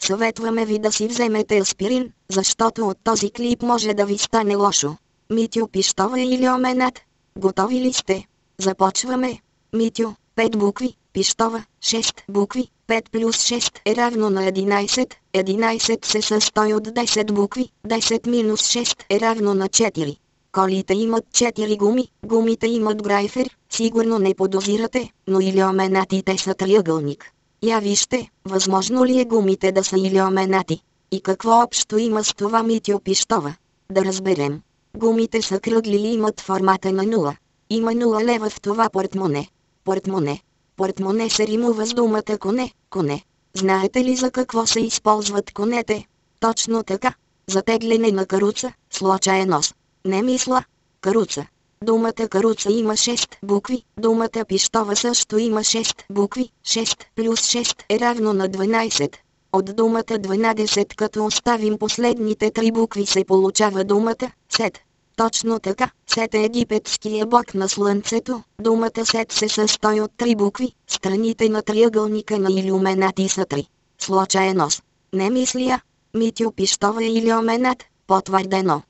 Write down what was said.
Съветваме ви да си вземете аспирин, защото от този клип може да ви стане лошо. Митю Пищова или Оменат? Готови ли сте? Започваме. Митю, 5 букви, Пищова, 6 букви, 5 плюс 6 е равно на 11, 11 се състои от 10 букви, 10 минус 6 е равно на 4. Колите имат 4 гуми, гумите имат грайфер, сигурно не подозирате, но илиоменатите са триъгълник. Я вижте, възможно ли е гумите да са илиоменати? И какво общо има с това, Митю Пищова? Да разберем. Гумите са кръгли и имат формата на 0. Има 0 лева в това портмоне. Портмоне. Портмоне се римува с думата коне, коне. Знаете ли за какво се използват конете? Точно така. За тегляне на каруца, случаен нос. Не мисля. Каруца. Думата каруца има 6 букви, думата Пищова също има 6 букви, 6 плюс 6 е равно на 12. От думата 12 като оставим последните 3 букви се получава думата Сет. Точно така, Сет е египетския бог на слънцето. Думата Сет се състои от 3 букви, страните на триъгълника на илюменати са 3. Случаен нос. Не мисля. Митю Пищова или Оменат, потвърдено.